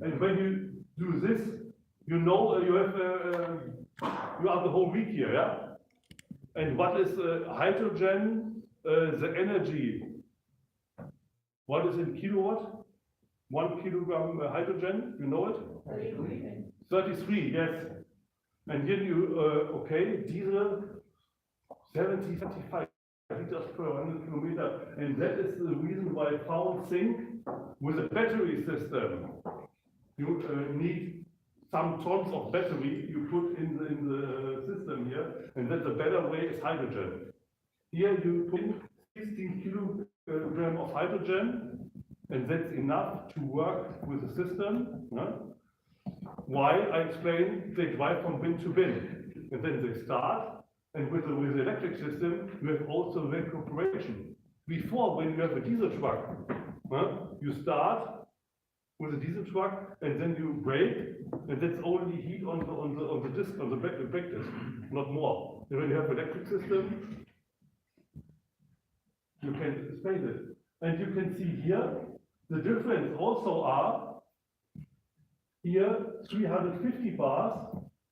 And when you do this, you know you have you are the whole week here, yeah. And what is hydrogen? The energy. What is in kilowatt? 1 kilogram hydrogen. You know it? 33. 33. Yes. And here you okay, diesel 75 liters per 100 kilometer, and that is the reason why found zinc with a battery system. You need some tons of battery you put in the system here, and that's a better way is hydrogen. Here you put 16 kilogram of hydrogen, and that's enough to work with the system. Why? I explained they drive from bin to bin, and then they start. And with the electric system, you have also recuperation. Before, when you have a diesel truck, you start with a diesel truck, and then you brake, and that's only heat on the disc, on the brake disc, not more. And when you have electric system, you can space it. And you can see here, the difference also are here 350 bars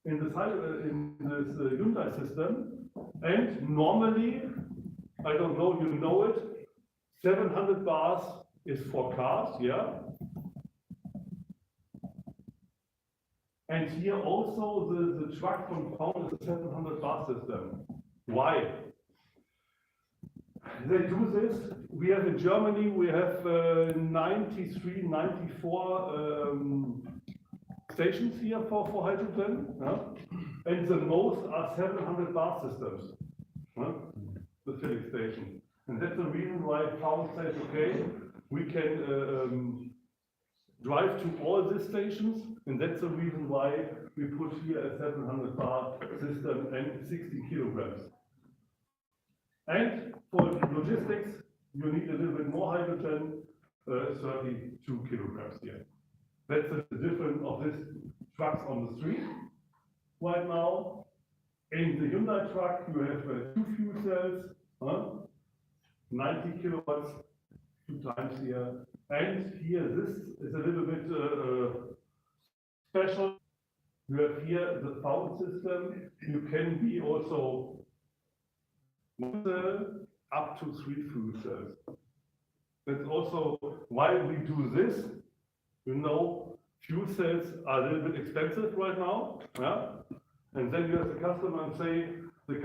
in this Hyundai system, and normally, I don't know, you know it, 700 bars is for cars, yeah. And here also the truck from Pound is a 700 bar system. Why? They do this. We have in Germany, we have 93, 94 stations here for hydrogen, and the most are 700 bar systems, the filling station. And that's the reason why Pound says, okay, we can drive to all these stations, and that's the reason why we put here a 700 bar system and 60 kilograms. And for logistics, you need a little bit more hydrogen, 32 kilograms here. That's the difference of these trucks on the street right now. In the Hyundai truck, you have 2 fuel cells, 90 kilowatts, 2 times here. And here, this is a little bit special. You have here the Pound system. You can be also up to 3 fuel cells. That's also why we do this. You know, fuel cells are a little bit expensive right now, yeah? And then you have the customer and say, we have a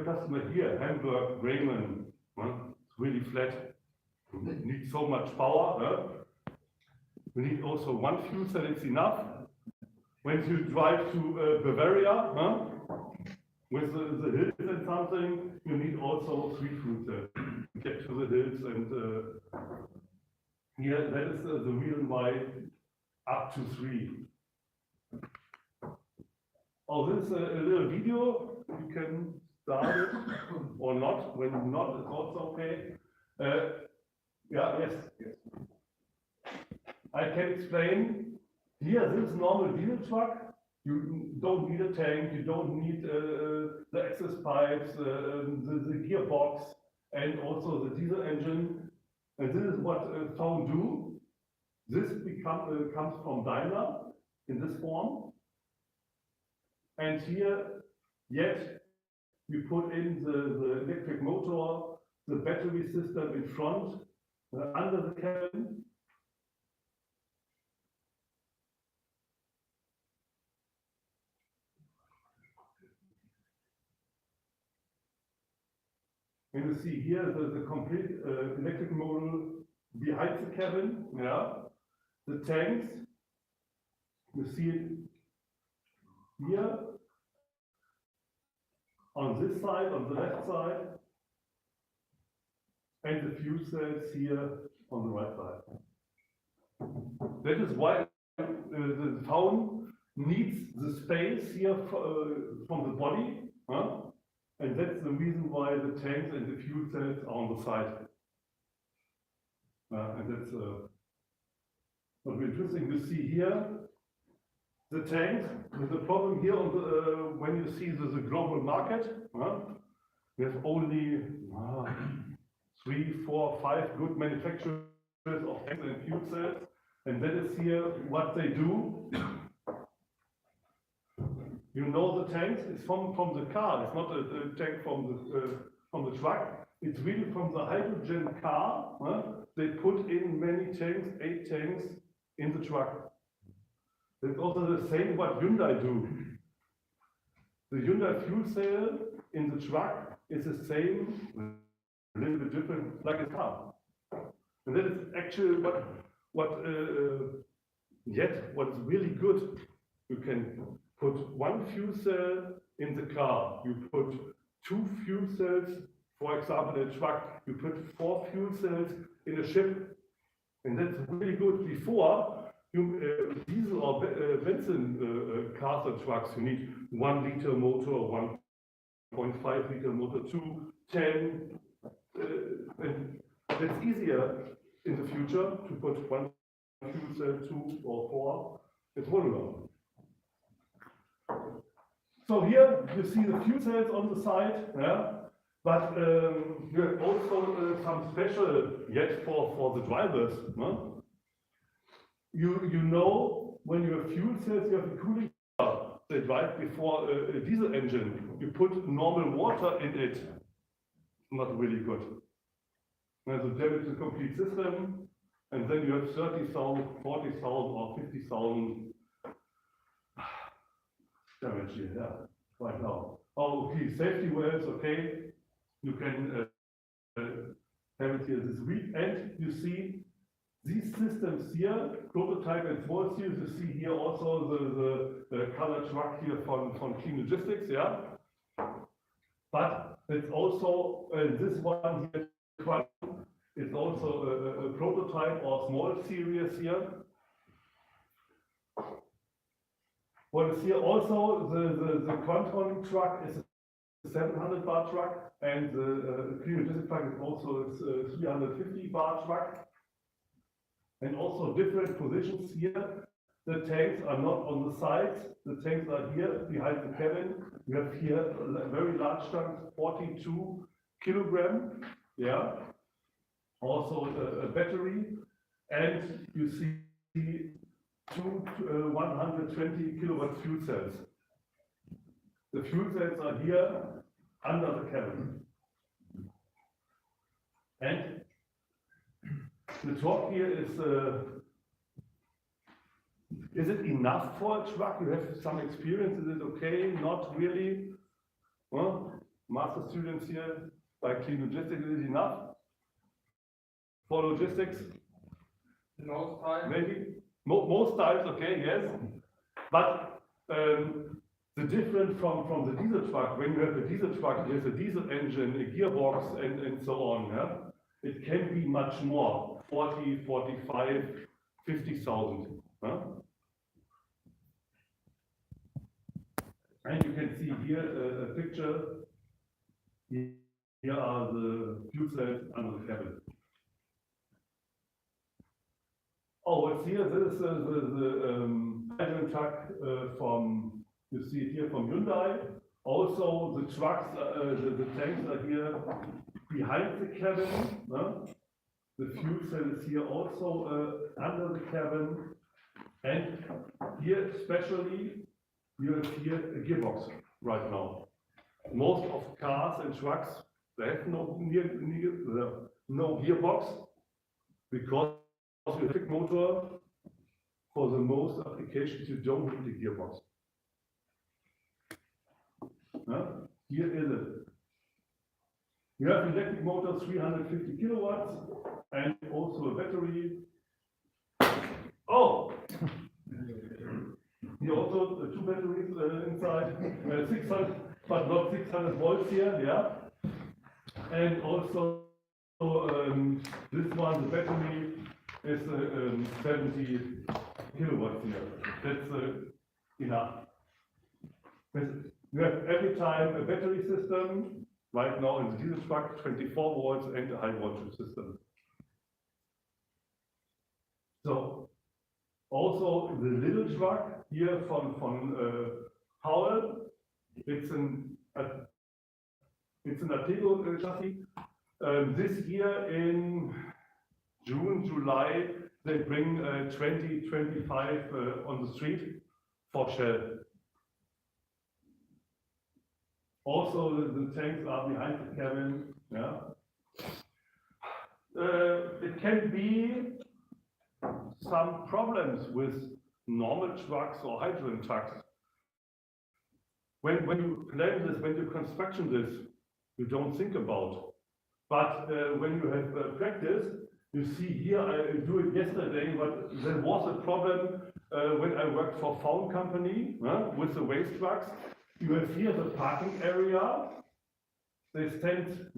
customer here, Hamburg, Bremen, it's really flat. We need so much power. We need also 1 fuel cell, it's enough. When you drive to Bavaria, with the hills and something, you need also 3 fuel cells to get to the hills, and here, that is the reason why up to 3. Oh, this is a little video. You can start it or not. When not, it's also okay. Yes. I can explain. Here, this normal diesel truck. You don't need a tank. You don't need the access pipes, the gearbox, and also the diesel engine. And this is what Phone do. This comes from Daimler in this form. And here, yet, we put in the electric motor, the battery system in front, under the cabin. And you see here the complete electric model behind the cabin, yeah. The tanks, you see it here, on this side, on the left side, and the fuel cells here on the right side. That is why the phone needs the space here from the body, and that's the reason why the tanks and the fuel cells are on the side. And that's what we're interesting to see here. The tanks, there's a problem here on the, when you see the global market, we have only 3, 4, 5 good manufacturers of tanks and fuel cells. And that is here what they do. You know the tanks, it's from the car, it's not a tank from the truck, it's really from the hydrogen car. They put in many tanks, 8 tanks in the truck. It's also the same what Hyundai do. The Hyundai fuel cell in the truck is the same, a little bit different, like a car. And that is actually what is really good. You can put one fuel cell in the car. You put 2 fuel cells, for example, in a truck. You put 4 fuel cells in a ship. And that's really good. Before, diesel or benzene cars and trucks, you need 1 liter motor, 1.5 liter motor, 2, 10. And it's easier in the future to put 1 fuel cell, 2 or 4. It's modular. So here you see the fuel cells on the side, yeah? But you have also some special yet for the drivers. You know, when you have fuel cells, you have a cooling tower. They drive before a diesel engine. You put normal water in it. Not really good. And so damage the complete system, and then you have 30,000, 40,000 or 50,000 damage here, yeah, right now. Oh, okay, safety wells, okay. You can have it here this week, and you see these systems here, prototype and small series. You see here also the color truck here from Clean Logistics, yeah. But it's also this one here, it's also a prototype or small series here. What is here also the controlling truck is a 700 bar truck, and the Clean Logistics truck is also a 350 bar truck. And also different positions here. The tanks are not on the sides. The tanks are here behind the cabin. We have here a very large tank, 42 kilogram. Yeah. Also a battery. And you see 120 kilowatt fuel cells. The fuel cells are here under the cabin. And the talk here is it enough for a truck? You have some experience, is it okay? Not really. Well, master students here by Clean Logistics, is it enough for logistics? Most times. Maybe. Most times, okay, yes. But the difference from the diesel truck, when you have a diesel truck, there's a diesel engine, a gearbox, and so on. Yeah? It can be much more, 40, 45, 50,000. Huh? And you can see here a picture. Here are the fuel cells under the cabin. Oh, what's here? This is the hydrogen truck from, you see it here from Hyundai. Also, the trucks, the tanks are here behind the cabin. The fuel cell is here also under the cabin. And here, especially, you have here a gearbox right now. Most of cars and trucks, they have no gearbox because you have a big motor. For the most applications, you don't need a gearbox. Here is it. You have electric motor, 350 kilowatts, and also a battery. Oh! Here also 2 batteries inside, 600, but not 600 volts here, yeah. And also this one, the battery is 70 kilowatts here. That's enough. You have every time a battery system. Right now in the diesel truck, 24 volts and a high voltage system. So also the little truck here from Howell, it's an Artego chassis. This year in June, July, they bring 20, 25 on the street for Shell. Also, the tanks are behind the cabin. Yeah. It can be some problems with normal trucks or hydrogen trucks. When you plan this, when you construction this, you don't think about. But when you have practice, you see here, I do it yesterday, but there was a problem when I worked for a phone company with the waste trucks. You have here the parking area. They stand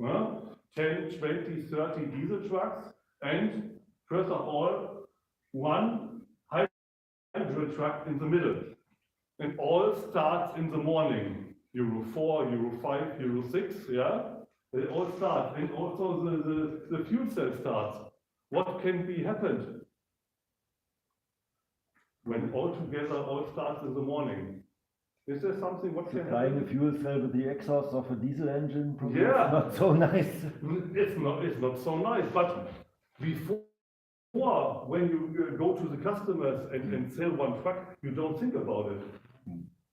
10, 20, 30 diesel trucks, and first of all, one hydrogen truck in the middle. And all starts in the morning. Euro 4, Euro 5, Euro 6, yeah? They all start. And also the fuel cell starts. What can be happened when all together all starts in the morning? Is there something what can Supplying happen? a fuel cell with the exhaust of a diesel engine, probably Yeah. not so nice. It's not so nice, but before, when you go to the customers and sell one truck, you don't think about it.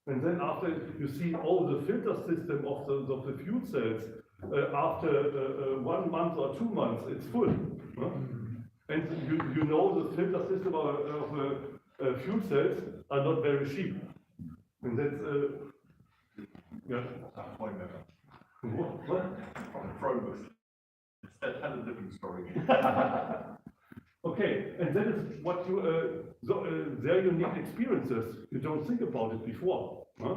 And then after you see all the filter system of the fuel cells, after 1 month or 2 months, it's full. Huh? And you know the filter system of fuel cells are not very cheap. And that's, yeah. What? That had a different story. Okay, and that is what you, their unique experiences. You don't think about it before. Huh?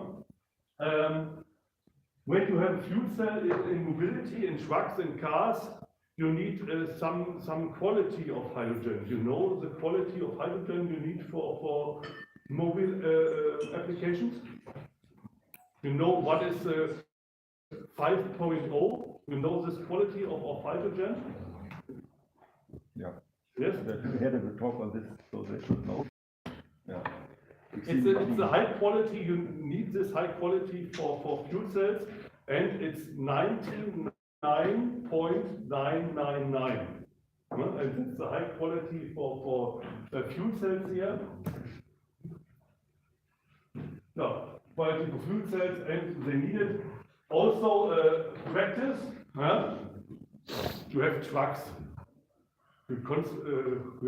When you have a fuel cell in mobility, in trucks, in cars, you need some quality of hydrogen. You know the quality of hydrogen you need for mobile applications. You know what is 5.0. You know this quality of hydrogen. Yeah. Yes. We had a talk on this, so they should know. Yeah. It's a high quality. You need this high quality for fuel cells, and it's 99.999. And it's a high quality for fuel cells here. No, quality for fuel cells, and they needed also practice. You have trucks. You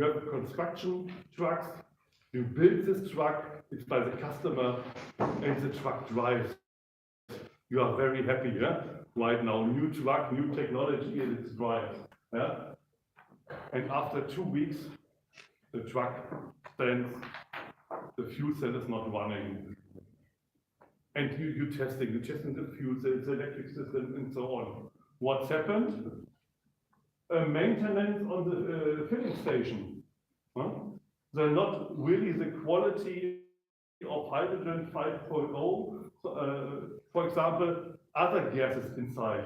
have construction trucks. You build this truck. It's by the customer, and the truck drives. You are very happy, yeah? Right now, new truck, new technology, and it drives. Yeah? And after 2 weeks, the truck stands, the fuel cell is not running. And you're testing the fuel cell, the electric system, and so on. What's happened? Maintenance on the filling station. Huh? They're not really the quality of hydrogen 5.0. For example, other gases inside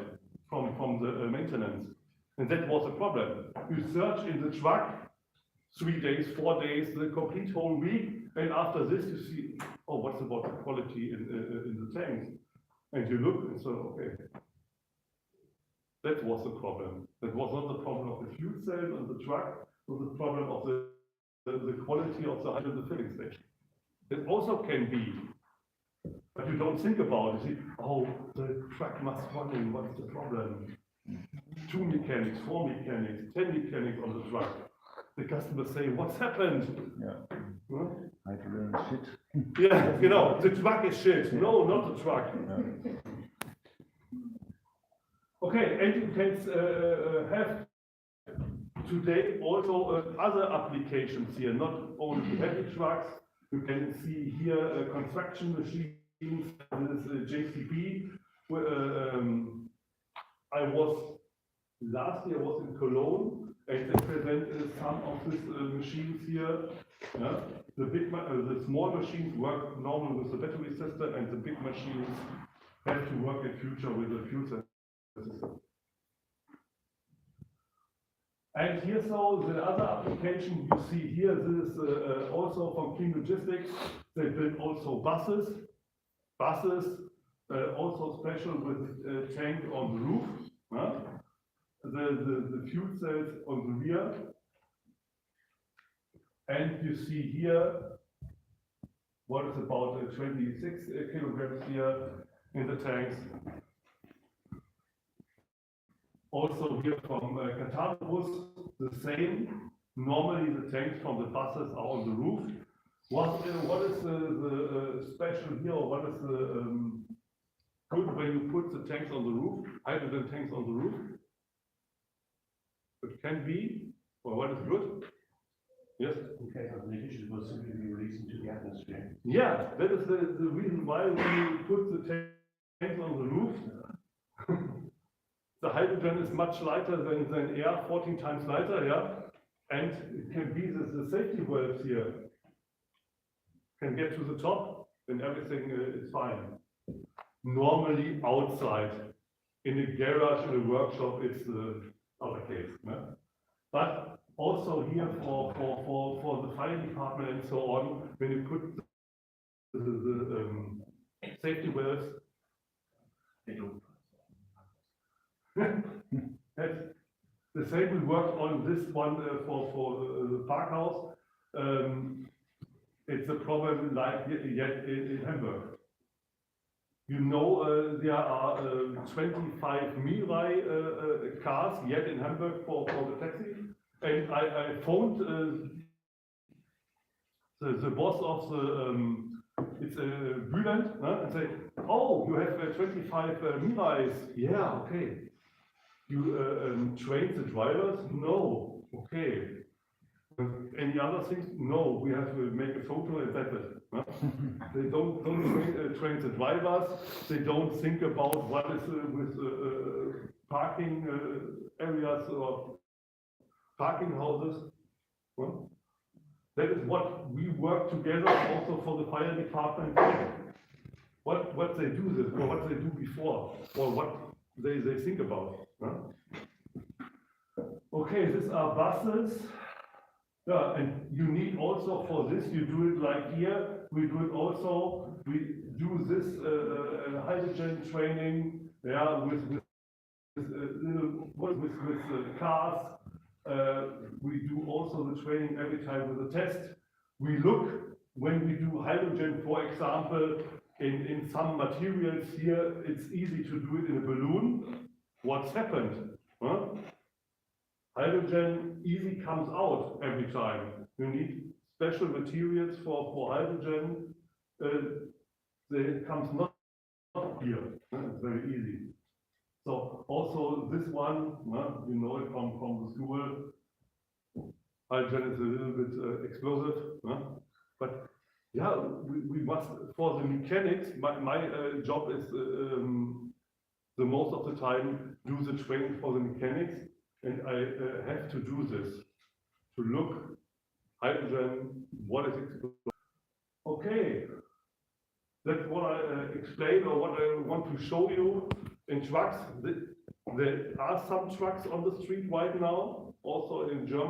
from the maintenance. And that was a problem. You search in the truck 3 days, 4 days, the complete whole week, and after this you see, oh, what's about the quality in the tanks? And you look and say, okay, that was the problem. That was not the problem of the fuel cell and the truck, it was the problem of the quality of the hydrogen filling station. It also can be, but you don't think about it. You see, oh, the truck must running, what's the problem? 2 mechanics, 4 mechanics, 10 mechanics on the truck. The customers say, what's happened? Yeah. Huh? Hydrogen is shit. Yeah, you know, the truck is shit. No, not the truck. Yeah. Okay, and you can have today also other applications here, not only heavy trucks. You can see here construction machines. This is JCB. Last year I was in Cologne, and they presented some of these machines here. Yeah? The small machines work normally with the battery system, and the big machines have to work in future with the fuel cell system. And here, so the other application you see here, this is also from Clean Logistics. They build also buses, also special with tank on the roof. Huh? The fuel cells on the rear. And you see here what is about 26 kilograms here in the tanks. Also here from Qatar bus, the same. Normally the tanks from the buses are on the roof. What is the special here, or what is the good when you put the tanks on the roof, hydrogen tanks on the roof? It can be, or what is good? Yes? In case of leakage, it will simply be released into the atmosphere. Yeah, that is the reason why we put the tanks on the roof. The hydrogen is much lighter than air, 14 times lighter, yeah? And it can be the safety valves here. Can get to the top, and everything is fine. Normally outside, in a garage, in a workshop, it's the other case. Yeah? But also here for the fire department and so on, when you put the safety valves, that's the same. We worked on this one for the park house. It's a problem like yet in Hamburg. You know, there are 25 Mirai cars yet in Hamburg for the taxi. And I phoned the boss of the, it's Bülent, and say, oh, you have 25 Mirais. Yeah, okay. You train the drivers? No, okay. Any other things? No, we have to make a photo and that's it. Huh? They don't train the drivers. They don't think about what is with parking areas or parking houses. Huh? That is what we work together also for the fire department. What they do this, or what they do before, or what they think about. Huh? Okay, these are buses. Yeah, and you need also for this, you do it like here, we do it also, we do this hydrogen training, yeah, with cars. We do also the training every time with a test. We look, when we do hydrogen, for example, in some materials here, it's easy to do it in a balloon. What's happened? Huh? Hydrogen easy comes out every time. You need special materials for hydrogen. It comes not here. It's very easy. So also this one, you know it from the school. Hydrogen is a little bit explosive, but yeah, we must, for the mechanics, my job is the most of the time do the training for the mechanics. And I have to do this, to look, hydrogen, what is explosive. Okay, that's what I explained or what I want to show you in trucks. There are some trucks on the street right now, also in Germany.